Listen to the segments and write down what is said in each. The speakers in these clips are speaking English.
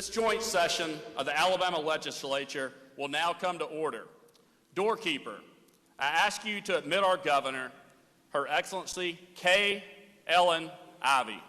This joint session of the Alabama Legislature will now come to order. Doorkeeper, I ask you to admit our governor, Her Excellency K. Ellen Ivey.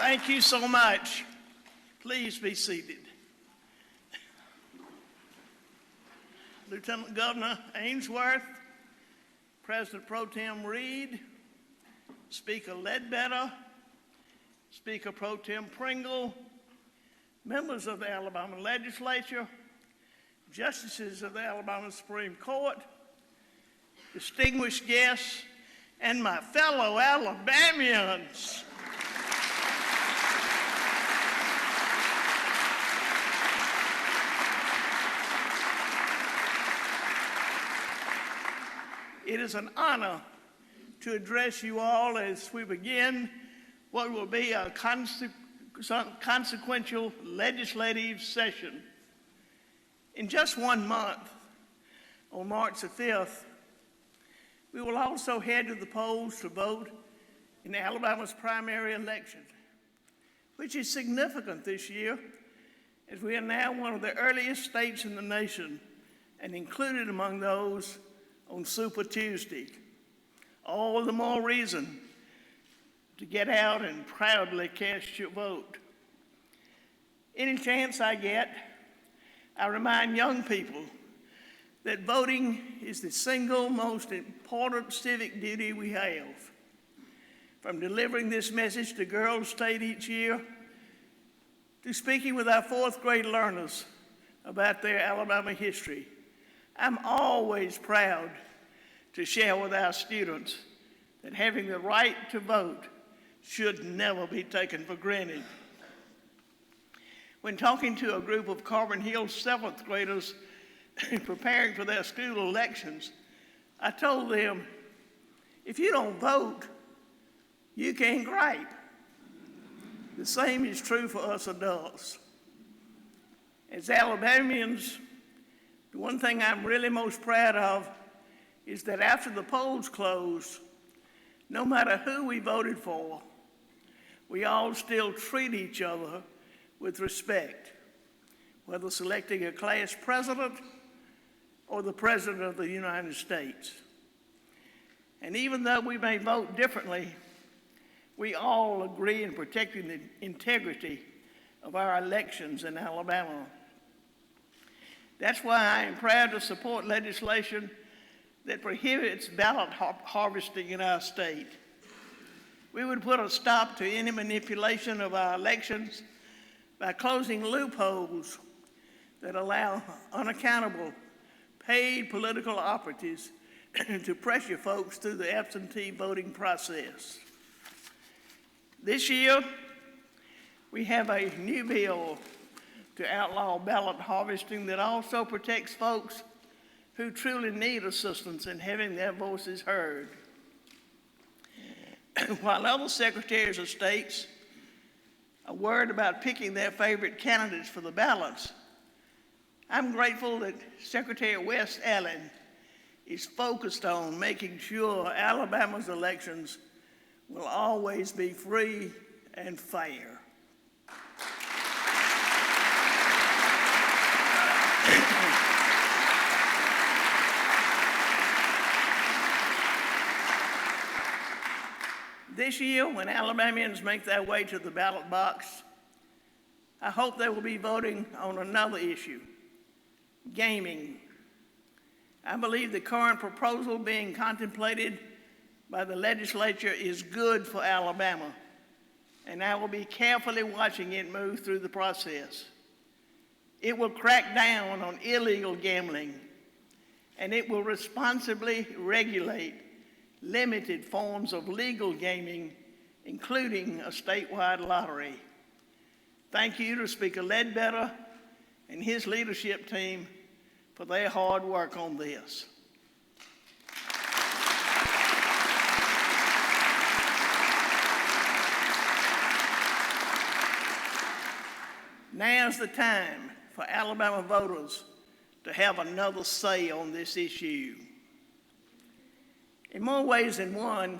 Thank you so much. Please be seated. Lieutenant Governor Ainsworth, President Pro Tem Reed, Speaker Ledbetter, Speaker Pro Tem Pringle, members of the Alabama Legislature, justices of the Alabama Supreme Court, distinguished guests, and my fellow Alabamians. It is an honor to address you all as we begin what will be a consequential legislative session. In just 1 month, on March the 5th, we will also head to the polls to vote in Alabama's primary election, which is significant this year as we are now one of the earliest states in the nation and included among those on Super Tuesday. All the more reason to get out and proudly cast your vote. Any chance I get, I remind young people that voting is the single most important civic duty we have. From delivering this message to Girls State each year, to speaking with our fourth grade learners about their Alabama history, I'm always proud to share with our students that having the right to vote should never be taken for granted. When talking to a group of Carbon Hills 7th graders preparing for their school elections, I told them, if you don't vote, you can't gripe. The same is true for us adults. As Alabamians, the one thing I'm really most proud of is that after the polls close, no matter who we voted for, we all still treat each other with respect, whether selecting a class president or the President of the United States. And even though we may vote differently, we all agree in protecting the integrity of our elections in Alabama. That's why I am proud to support legislation that prohibits ballot harvesting in our state. We would put a stop to any manipulation of our elections by closing loopholes that allow unaccountable, paid political operatives to pressure folks through the absentee voting process. This year, we have a new bill to outlaw ballot harvesting that also protects folks who truly need assistance in having their voices heard. While other secretaries of states are worried about picking their favorite candidates for the ballots, I'm grateful that Secretary West Allen is focused on making sure Alabama's elections will always be free and fair. This year, when Alabamians make their way to the ballot box, I hope they will be voting on another issue, gaming. I believe the current proposal being contemplated by the legislature is good for Alabama, and I will be carefully watching it move through the process. It will crack down on illegal gambling, and it will responsibly regulate limited forms of legal gaming, including a statewide lottery. Thank you to Speaker Ledbetter and his leadership team for their hard work on this. Now's the time for Alabama voters to have another say on this issue. In more ways than one,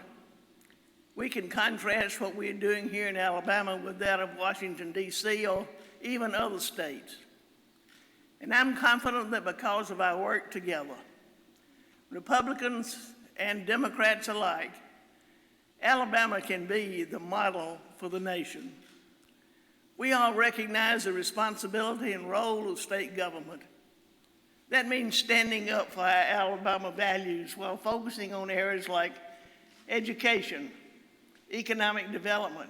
we can contrast what we're doing here in Alabama with that of Washington, D.C., or even other states. And I'm confident that because of our work together, Republicans and Democrats alike, Alabama can be the model for the nation. We all recognize the responsibility and role of state government. That means standing up for our Alabama values while focusing on areas like education, economic development,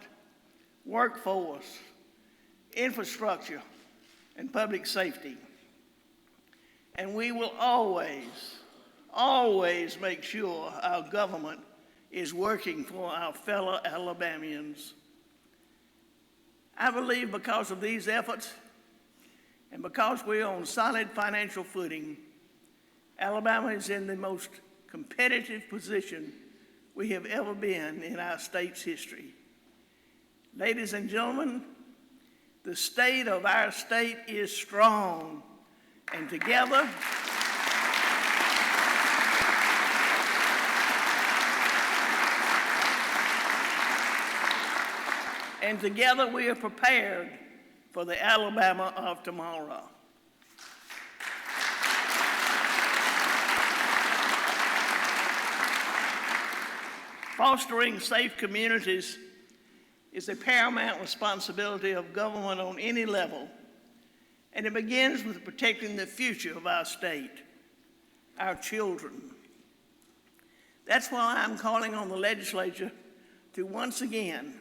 workforce, infrastructure, and public safety. And we will always make sure our government is working for our fellow Alabamians. I believe because of these efforts, and because we're on solid financial footing, Alabama is in the most competitive position we have ever been in our state's history. Ladies and gentlemen, the state of our state is strong, and together, we are prepared for the Alabama of tomorrow. Fostering safe communities is a paramount responsibility of government on any level, and it begins with protecting the future of our state, our children. That's why I'm calling on the legislature to once again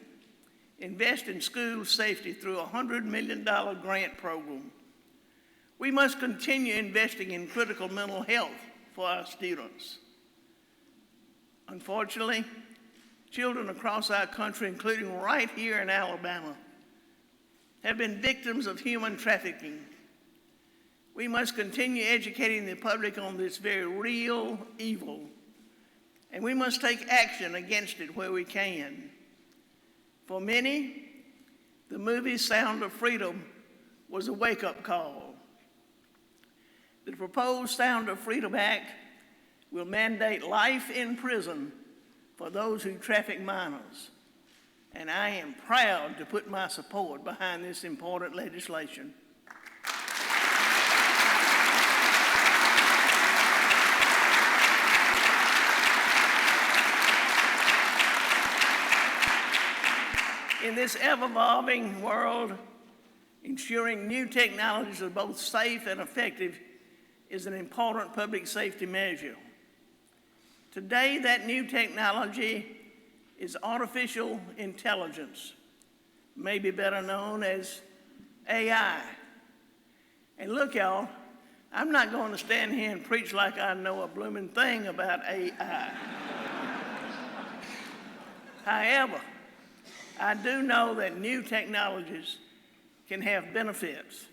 invest in school safety through a $100 million grant program. We must continue investing in critical mental health for our students. Unfortunately, children across our country, including right here in Alabama, have been victims of human trafficking. We must continue educating the public on this very real evil, and we must take action against it where we can. For many, the movie Sound of Freedom was a wake-up call. The proposed Sound of Freedom Act will mandate life in prison for those who traffic minors, and I am proud to put my support behind this important legislation. In this ever-evolving world, ensuring new technologies are both safe and effective is an important public safety measure. Today, that new technology is artificial intelligence, maybe better known as AI. And look, y'all, I'm not going to stand here and preach like I know a blooming thing about AI. However, I do know that new technologies can have benefits,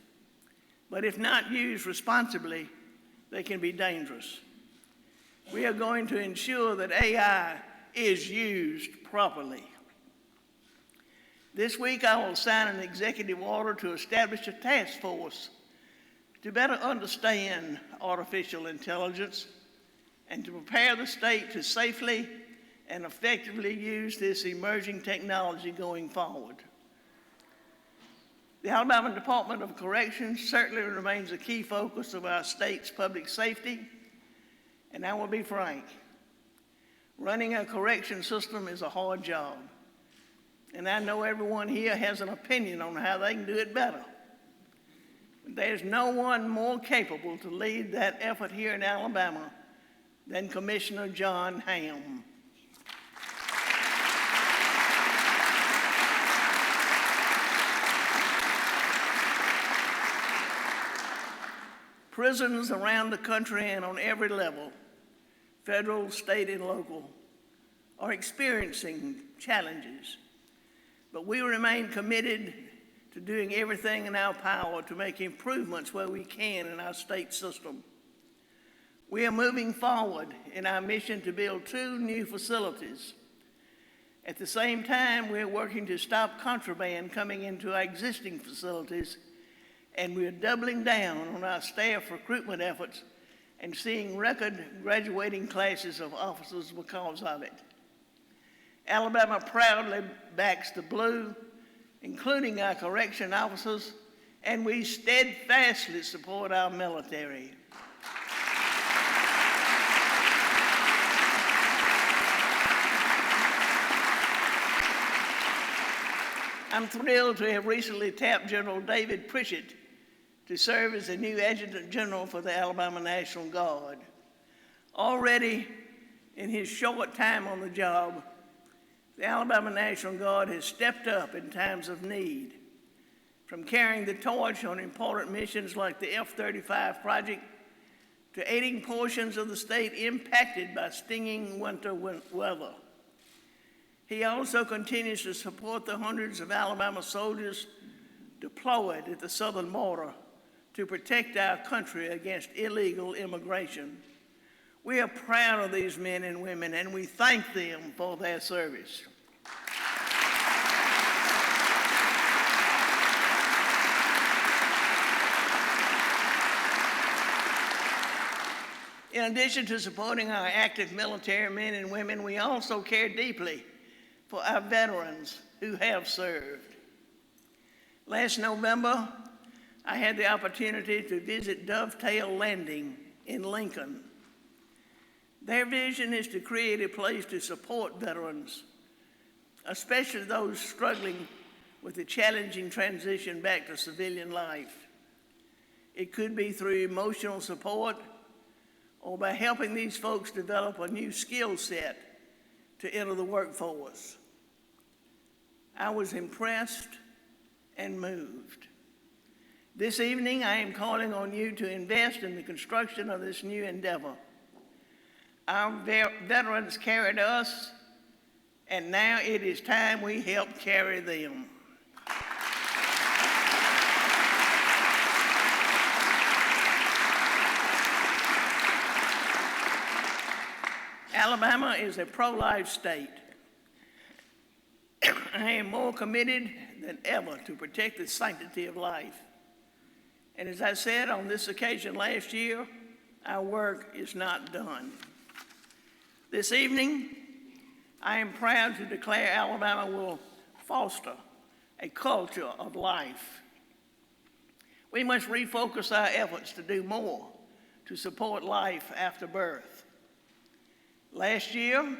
but if not used responsibly, they can be dangerous. We are going to ensure that AI is used properly. This week, I will sign an executive order to establish a task force to better understand artificial intelligence and to prepare the state to safely and effectively use this emerging technology going forward. The Alabama Department of Corrections certainly remains a key focus of our state's public safety, and I will be frank, running a correction system is a hard job, and I know everyone here has an opinion on how they can do it better. There's no one more capable to lead that effort here in Alabama than Commissioner John Hamm. Prisons around the country and on every level, federal, state, and local, are experiencing challenges, but we remain committed to doing everything in our power to make improvements where we can in our state system. We are moving forward in our mission to build 2 new facilities. At the same time, we're working to stop contraband coming into our existing facilities, and we're doubling down on our staff recruitment efforts and seeing record graduating classes of officers because of it. Alabama proudly backs the blue, including our correction officers, and we steadfastly support our military. I'm thrilled to have recently tapped General David Pritchett to serve as the new Adjutant General for the Alabama National Guard. Already in his short time on the job, the Alabama National Guard has stepped up in times of need, from carrying the torch on important missions like the F-35 project to aiding portions of the state impacted by stinging winter weather. He also continues to support the hundreds of Alabama soldiers deployed at the southern border to protect our country against illegal immigration. We are proud of these men and women, and we thank them for their service. In addition to supporting our active military men and women, we also care deeply for our veterans who have served. Last November, I had the opportunity to visit Dovetail Landing in Lincoln. Their vision is to create a place to support veterans, especially those struggling with the challenging transition back to civilian life. It could be through emotional support or by helping these folks develop a new skill set to enter the workforce. I was impressed and moved. This evening, I am calling on you to invest in the construction of this new endeavor. Our veterans carried us, and now it is time we help carry them. Alabama is a pro-life state. I am more committed than ever to protect the sanctity of life. And as I said on this occasion last year, our work is not done. This evening, I am proud to declare Alabama will foster a culture of life. We must refocus our efforts to do more to support life after birth. Last year,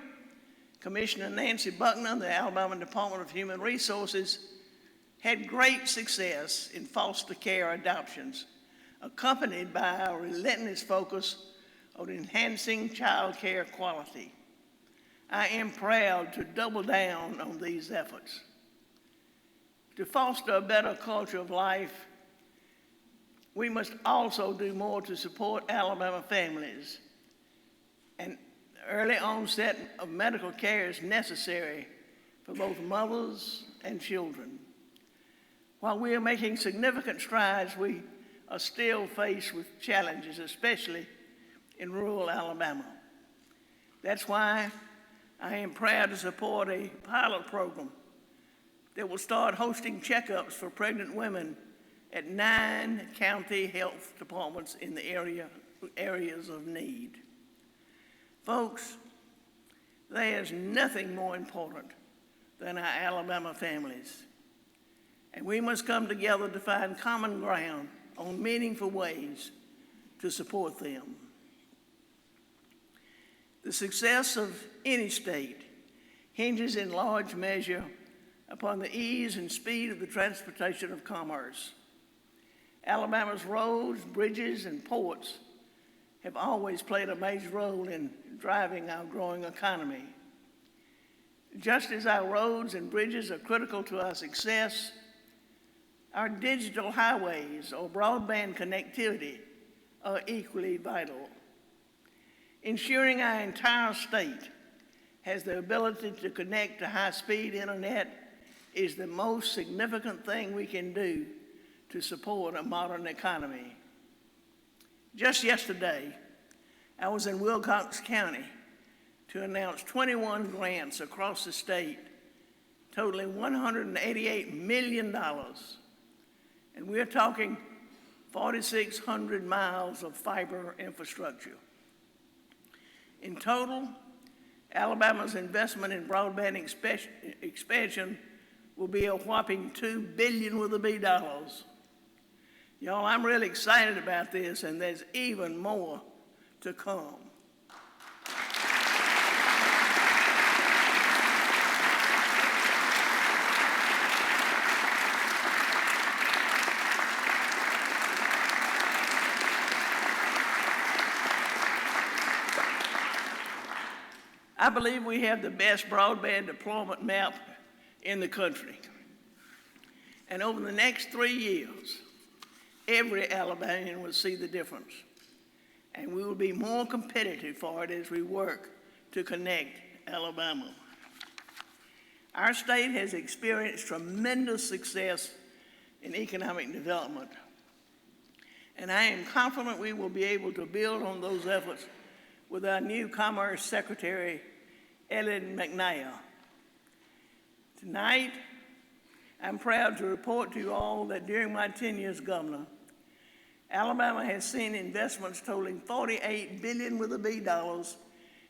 Commissioner Nancy Buckner, the Alabama Department of Human Resources, had great success in foster care adoptions, accompanied by our relentless focus on enhancing child care quality. I am proud to double down on these efforts. To foster a better culture of life, we must also do more to support Alabama families. And early onset of medical care is necessary for both mothers and children. While we are making significant strides, we are still faced with challenges, especially in rural Alabama. That's why I am proud to support a pilot program that will start hosting checkups for pregnant women at 9 county health departments in the areas of need. Folks, there is nothing more important than our Alabama families, and we must come together to find common ground on meaningful ways to support them. The success of any state hinges in large measure upon the ease and speed of the transportation of commerce. Alabama's roads, bridges, and ports have always played a major role in driving our growing economy. Just as our roads and bridges are critical to our success, our digital highways or broadband connectivity are equally vital. Ensuring our entire state has the ability to connect to high-speed internet is the most significant thing we can do to support a modern economy. Just yesterday, I was in Wilcox County to announce 21 grants across the state totaling $188 million. And we're talking 4,600 miles of fiber infrastructure. In total, Alabama's investment in broadband expansion will be a whopping $2 billion with a B dollars. Y'all, I'm really excited about this, and there's even more to come. I believe we have the best broadband deployment map in the country. And over the next 3 years, every Alabamian will see the difference. And we will be more competitive for it as we work to connect Alabama. Our state has experienced tremendous success in economic development. And I am confident we will be able to build on those efforts with our new Commerce Secretary, Ellen McNair. Tonight, I'm proud to report to you all that during my tenure as governor, Alabama has seen investments totaling $48 billion with a B dollars,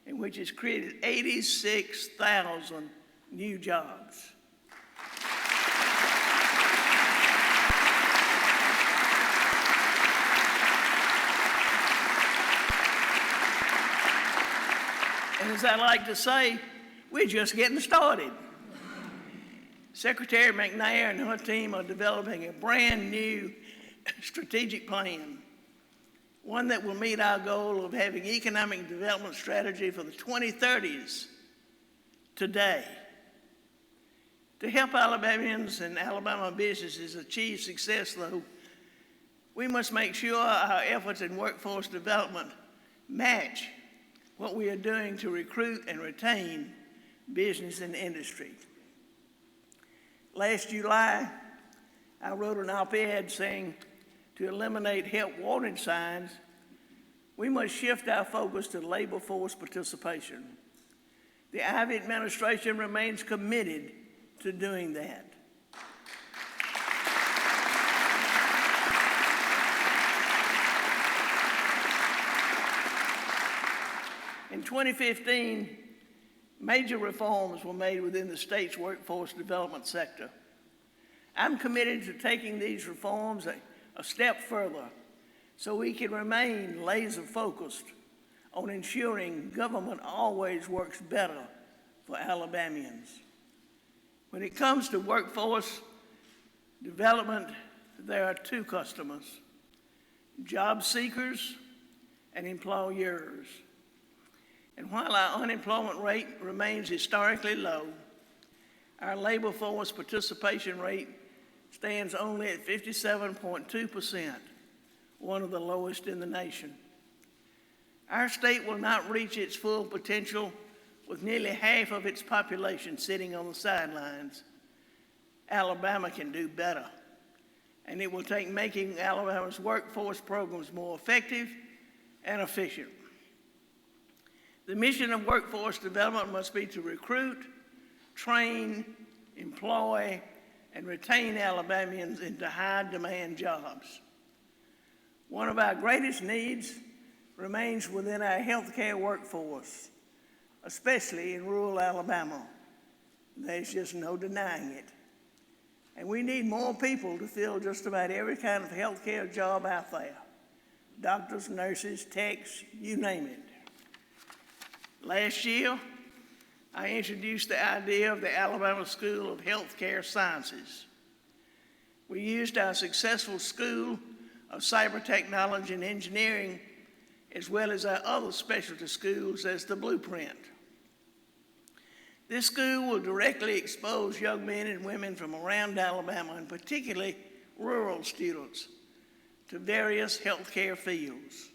in which has created 86,000 new jobs. And as I like to say, we're just getting started. Secretary McNair and her team are developing a brand new strategic plan, one that will meet our goal of having economic development strategy for the 2030s today. To help Alabamians and Alabama businesses achieve success, though, we must make sure our efforts in workforce development match what we are doing to recruit and retain business and industry. Last July, I wrote an op-ed saying to eliminate help wanted signs, we must shift our focus to labor force participation. The Ivey administration remains committed to doing that. In 2015, major reforms were made within the state's workforce development sector. I'm committed to taking these reforms a step further so we can remain laser-focused on ensuring government always works better for Alabamians. When it comes to workforce development, there are two customers: job seekers and employers. And while our unemployment rate remains historically low, our labor force participation rate stands only at 57.2%, one of the lowest in the nation. Our state will not reach its full potential with nearly half of its population sitting on the sidelines. Alabama can do better, and it will take making Alabama's workforce programs more effective and efficient. The mission of workforce development must be to recruit, train, employ, and retain Alabamians into high-demand jobs. One of our greatest needs remains within our healthcare workforce, especially in rural Alabama. There's just no denying it. And we need more people to fill just about every kind of healthcare job out there. Doctors, nurses, techs, you name it. Last year, I introduced the idea of the Alabama School of Healthcare Sciences. We used our successful School of Cyber Technology and Engineering, as well as our other specialty schools, as the blueprint. This school will directly expose young men and women from around Alabama, and particularly rural students, to various healthcare fields.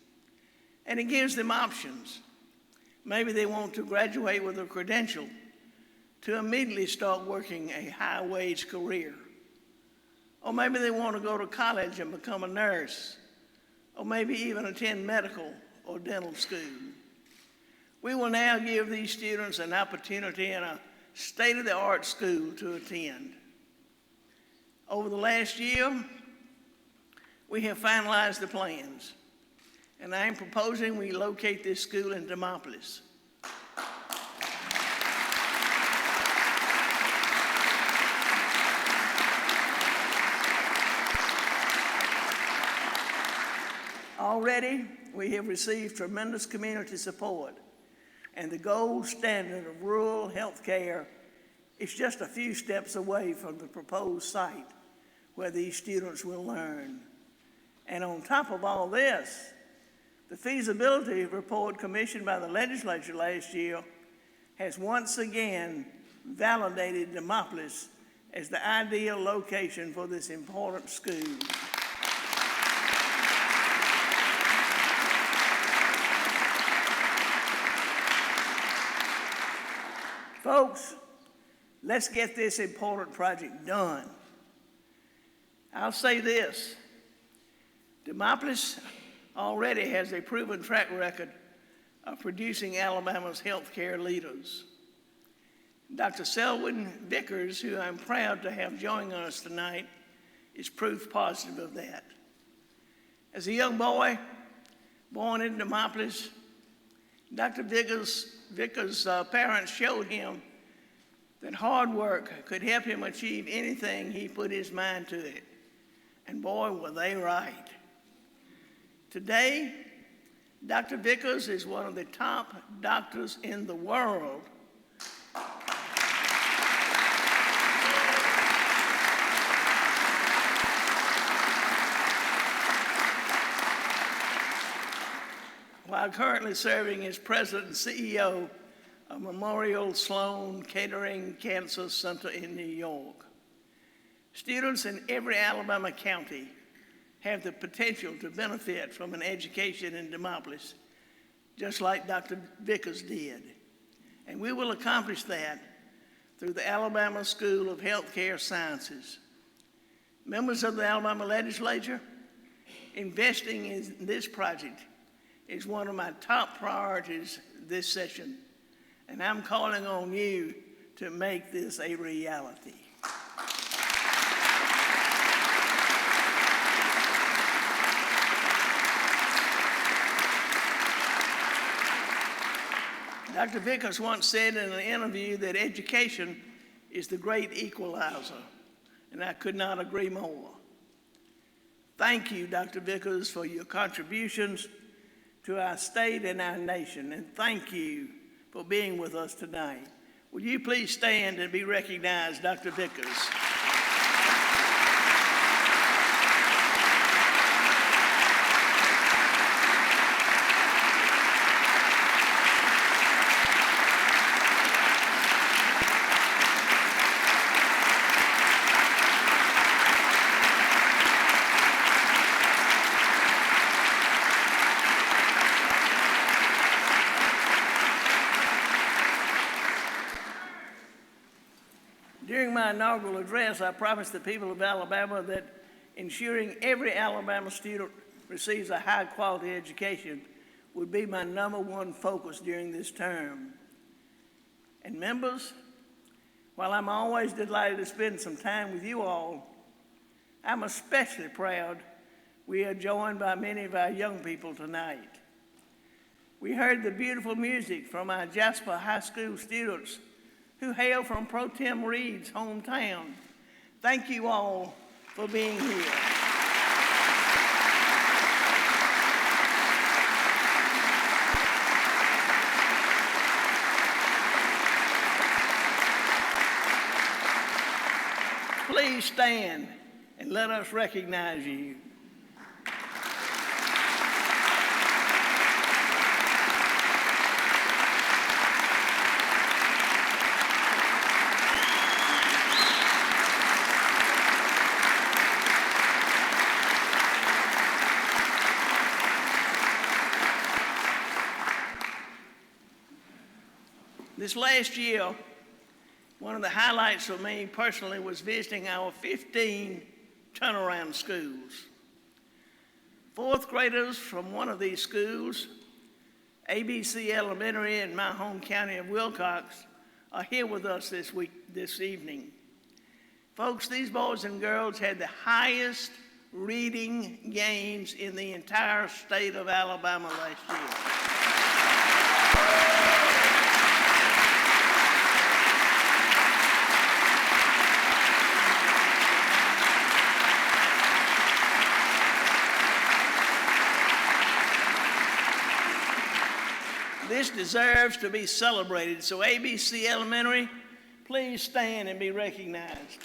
And it gives them options. Maybe they want to graduate with a credential to immediately start working a high-wage career. Or maybe they want to go to college and become a nurse, or maybe even attend medical or dental school. We will now give these students an opportunity in a state-of-the-art school to attend. Over the last year, we have finalized the plans, and I am proposing we locate this school in Demopolis. Already, we have received tremendous community support, and the gold standard of rural health care is just a few steps away from the proposed site where these students will learn. And on top of all this, the feasibility report commissioned by the legislature last year has once again validated Demopolis as the ideal location for this important school. Folks, let's get this important project done. I'll say this, Demopolis already has a proven track record of producing Alabama's healthcare leaders. Dr. Selwyn Vickers, who I'm proud to have joining us tonight, is proof positive of that. As a young boy born in Demopolis, Dr. Vickers' parents showed him that hard work could help him achieve anything he put his mind to it. And boy, were they right. Today, Dr. Vickers is one of the top doctors in the world. While currently serving as president and CEO of Memorial Sloan Kettering Cancer Center in New York. Students in every Alabama county have the potential to benefit from an education in Demopolis, just like Dr. Vickers did. And we will accomplish that through the Alabama School of Healthcare Sciences. Members of the Alabama legislature, investing in this project is one of my top priorities this session, and I'm calling on you to make this a reality. Dr. Vickers once said in an interview that education is the great equalizer, and I could not agree more. Thank you, Dr. Vickers, for your contributions to our state and our nation, and thank you for being with us tonight. Will you please stand and be recognized, Dr. Vickers? During my inaugural address, I promised the people of Alabama that ensuring every Alabama student receives a high-quality education would be my #1 focus during this term. And members, while I'm always delighted to spend some time with you all, I'm especially proud we are joined by many of our young people tonight. We heard the beautiful music from our Jasper High School students who hail from Pro Tem Reed's hometown. Thank you all for being here. Please stand and let us recognize you. This last year, one of the highlights for me personally was visiting our 15 turnaround schools. Fourth graders from one of these schools, ABC Elementary in my home county of Wilcox, are here with us this evening. Folks, these boys and girls had the highest reading gains in the entire state of Alabama last year. This deserves to be celebrated. So ABC Elementary, please stand and be recognized.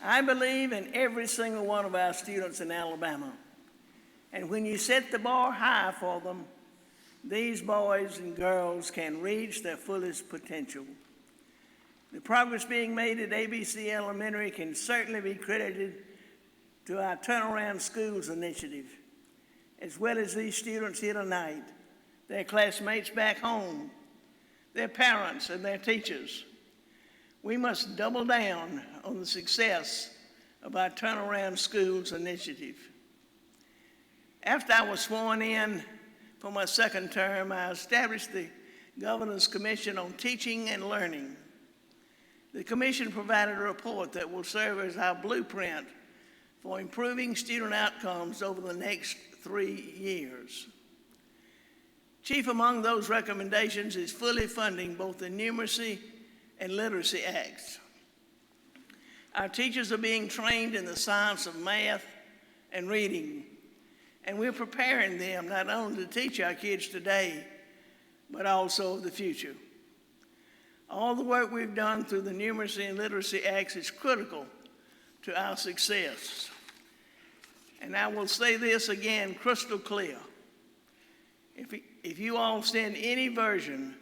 I believe in every single one of our students in Alabama. And when you set the bar high for them, these boys and girls can reach their fullest potential. The progress being made at ABC Elementary can certainly be credited to our Turnaround Schools initiative, as well as these students here tonight, their classmates back home, their parents, and their teachers. We must double down on the success of our Turnaround Schools initiative. After I was sworn in for my second term, I established the Governor's Commission on Teaching and Learning. The commission provided a report that will serve as our blueprint for improving student outcomes over the next 3 years. Chief among those recommendations is fully funding both the Numeracy and Literacy Acts. Our teachers are being trained in the science of math and reading, and we're preparing them not only to teach our kids today, but also of the future. All the work we've done through the Numeracy and Literacy Acts is critical to our success. And I will say this again crystal clear. If you all send any version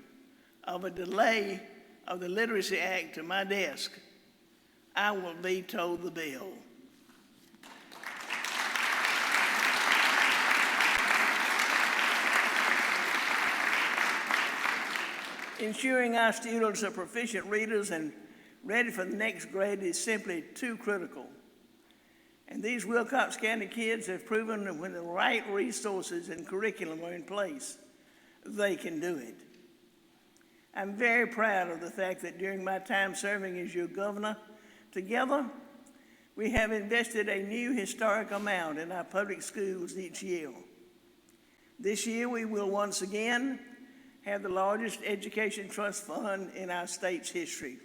of a delay of the Literacy Act to my desk, I will veto the bill. Ensuring our students are proficient readers and ready for the next grade is simply too critical. And these Wilcox County kids have proven that when the right resources and curriculum are in place, they can do it. I'm very proud of the fact that during my time serving as your governor, together, we have invested a new historic amount in our public schools each year. This year, we will once again have the largest education trust fund in our state's history.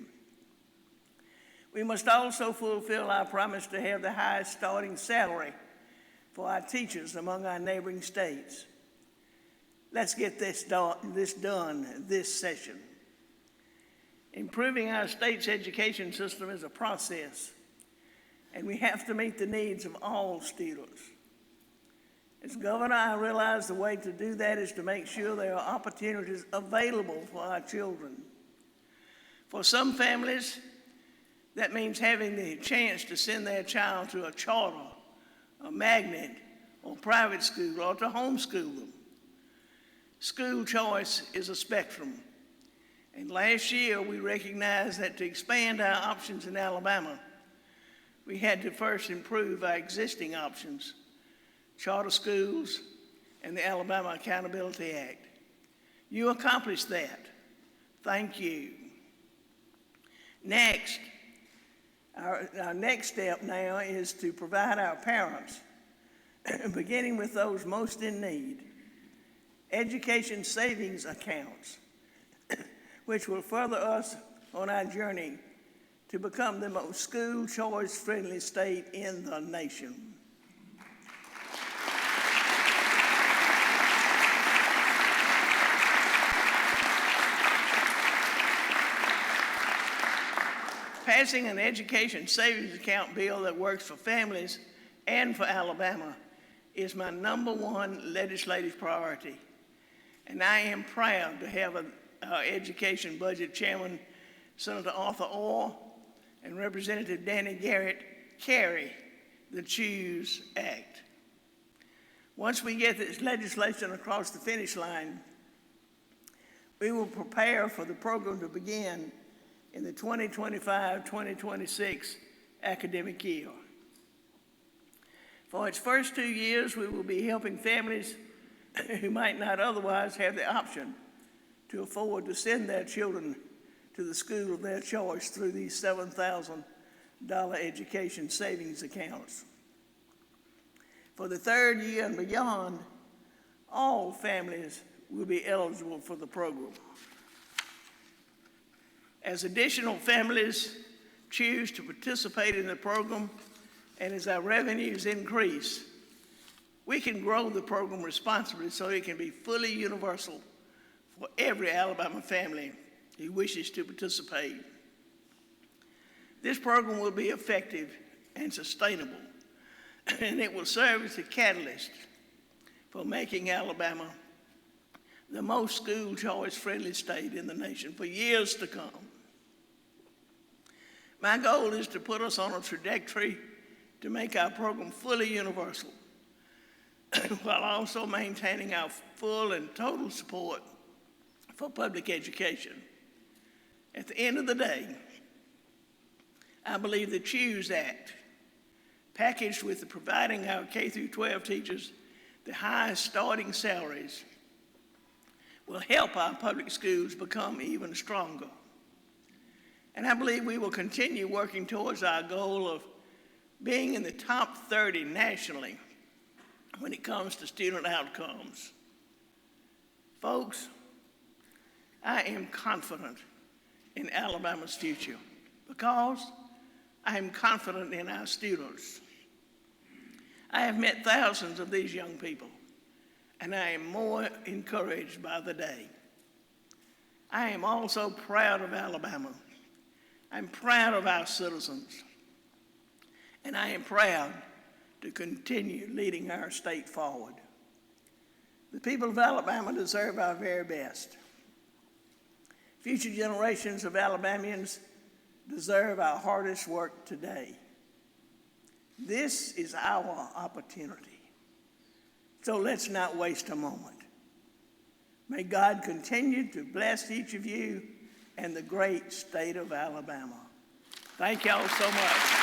We must also fulfill our promise to have the highest starting salary for our teachers among our neighboring states. Let's get this done this session. Improving our state's education system is a process, and we have to meet the needs of all students. As governor, I realize the way to do that is to make sure there are opportunities available for our children. For some families, that means having the chance to send their child to a charter, a magnet, or private school, or to homeschool them. School choice is a spectrum. And last year, we recognized that to expand our options in Alabama, we had to first improve our existing options, charter schools, and the Alabama Accountability Act. You accomplished that. Thank you. Next, our next step now is to provide our parents, beginning with those most in need, education savings accounts, which will further us on our journey to become the most school choice friendly state in the nation. Passing an education savings account bill that works for families and for Alabama is my #1 legislative priority. And I am proud to have our Education Budget Chairman, Senator Arthur Orr, and Representative Danny Garrett carry the CHOOSE Act. Once we get this legislation across the finish line, we will prepare for the program to begin in the 2025-2026 academic year. For its first 2 years, we will be helping families who might not otherwise have the option to afford to send their children to the school of their choice through these $7,000 education savings accounts. For the third year and beyond, all families will be eligible for the program. As additional families choose to participate in the program and as our revenues increase, we can grow the program responsibly so it can be fully universal for every Alabama family who wishes to participate. This program will be effective and sustainable, and it will serve as a catalyst for making Alabama the most school choice friendly state in the nation for years to come. My goal is to put us on a trajectory to make our program fully universal, while also maintaining our full and total support for public education. At the end of the day, I believe the CHOOSE Act, packaged with providing our K-12 teachers the highest starting salaries, will help our public schools become even stronger. And I believe we will continue working towards our goal of being in the top 30 nationally when it comes to student outcomes. Folks, I am confident in Alabama's future because I am confident in our students. I have met thousands of these young people, and I am more encouraged by the day. I am also proud of Alabama. I'm proud of our citizens, and I am proud to continue leading our state forward. The people of Alabama deserve our very best. Future generations of Alabamians deserve our hardest work today. This is our opportunity, so let's not waste a moment. May God continue to bless each of you and the great state of Alabama. Thank y'all so much.